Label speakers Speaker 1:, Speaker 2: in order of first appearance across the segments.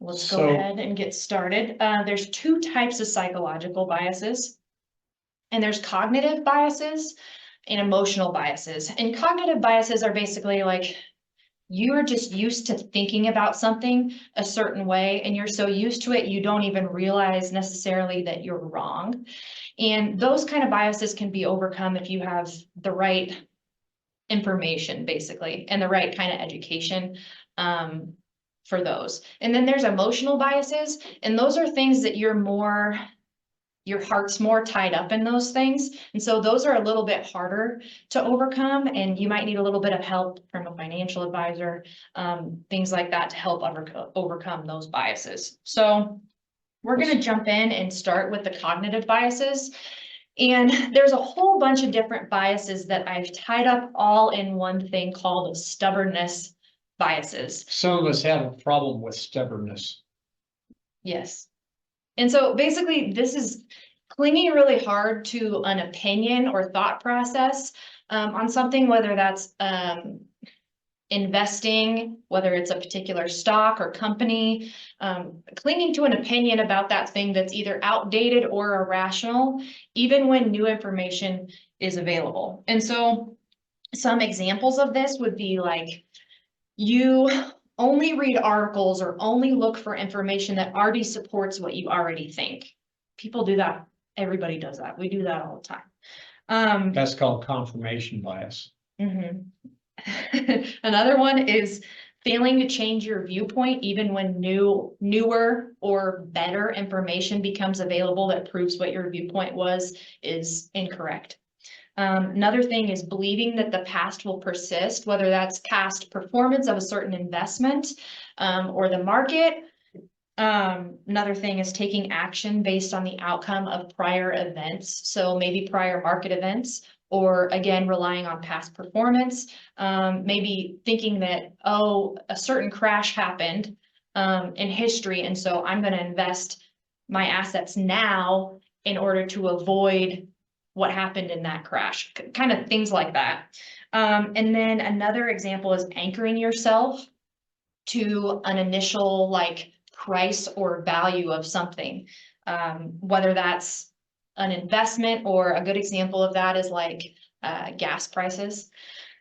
Speaker 1: Let's go ahead and get started. There's two types of psychological biases, and there's cognitive biases and emotional biases. And cognitive biases are basically like you are just used to thinking about something a certain way, and you're so used to it, you don't even realize necessarily that you're wrong. And those kind of biases can be overcome if you have the right information, basically, and the right kind of education for those. And then there's emotional biases, and those are things that your heart's more tied up in those things. And so those are a little bit harder to overcome, and you might need a little bit of help from a financial advisor, things like that to help overcome those biases. So we're going to jump in and start with the cognitive biases. And there's a whole bunch of different biases that I've tied up all in one thing called stubbornness biases.
Speaker 2: Some of us have a problem with stubbornness.
Speaker 1: Yes. And so basically this is clinging really hard to an opinion or thought process on something, whether that's investing, whether it's a particular stock or company, clinging to an opinion about that thing that's either outdated or irrational, even when new information is available. And so some examples of this would be like, you only read articles or only look for information that already supports what you already think. People do that. Everybody does that. We do that all the time.
Speaker 2: That's called confirmation bias.
Speaker 1: Mm-hmm. Another one is failing to change your viewpoint even when newer or better information becomes available that proves what your viewpoint is incorrect. Another thing is believing that the past will persist, whether that's past performance of a certain investment or the market. Another thing is taking action based on the outcome of prior events. So maybe prior market events, or again, relying on past performance, maybe thinking that, oh, a certain crash happened in history, and so I'm going to invest my assets now in order to avoid what happened in that crash, kind of things like that. And then another example is anchoring yourself to an initial like price or value of something, whether that's an investment, or a good example of that is like gas prices.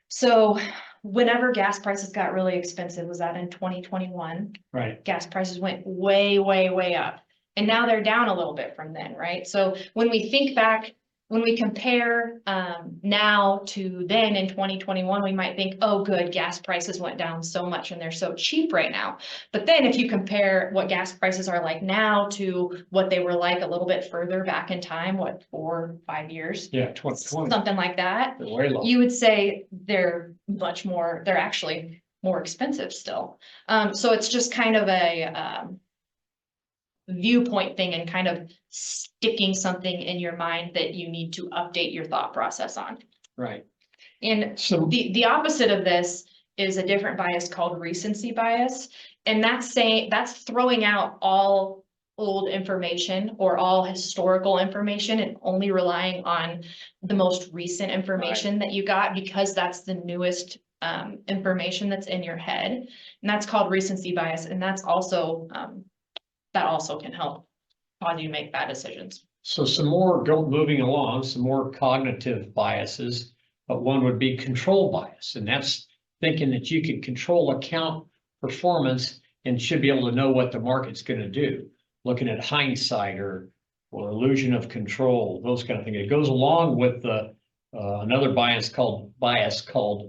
Speaker 1: So whenever gas prices got really expensive, was that in 2021?
Speaker 2: Right.
Speaker 1: Gas prices went way, way, way up. And now they're down a little bit from then, right? So when we think back, when we compare now to then in 2021, we might think, oh, good, gas prices went down so much and they're so cheap right now. But then if you compare what gas prices are like now to what they were like a little bit further back in time, what, 4 or 5 years?
Speaker 2: Yeah, 2020.
Speaker 1: Something like that.
Speaker 2: They're way low.
Speaker 1: You would say they're actually more expensive still. So it's just kind of a viewpoint thing, and kind of sticking something in your mind that you need to update your thought process on.
Speaker 2: Right.
Speaker 1: And
Speaker 2: So
Speaker 1: the opposite of this is a different bias called recency bias. And that's throwing out all old information or all historical information and only relying on the most recent information that you got, because that's the newest information that's in your head. And that's called recency bias. And that's also that also can help cause you to make bad decisions.
Speaker 2: So some more, moving along, some more cognitive biases, but one would be control bias. And that's thinking that you can control account performance and should be able to know what the market's going to do. Looking at hindsight or illusion of control, those kind of things. It goes along with the another bias called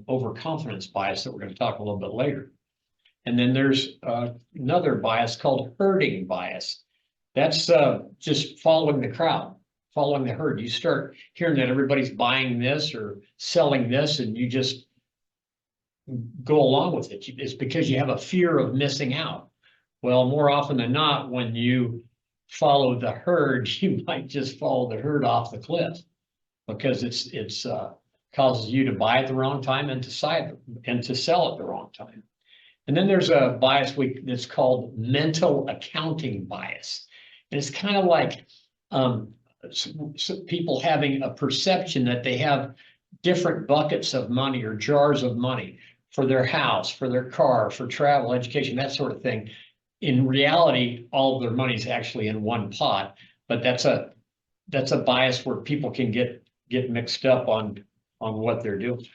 Speaker 2: overconfidence bias that we're going to talk a little bit later. And then there's another bias called herding bias. That's just following the crowd, following the herd. You start hearing that everybody's buying this or selling this, and you just go along with it. It's because you have a fear of missing out. Well, more often than not, when you follow the herd, you might just follow the herd off the cliff, because it's causes you to buy at the wrong time and to sell at the wrong time. And then there's a bias that's called mental accounting bias. And it's kind of like people having a perception that they have different buckets of money or jars of money for their house, for their car, for travel, education, that sort of thing. in reality, all of their money's actually in one pot, but that's a bias where people can get mixed up on what they're doing.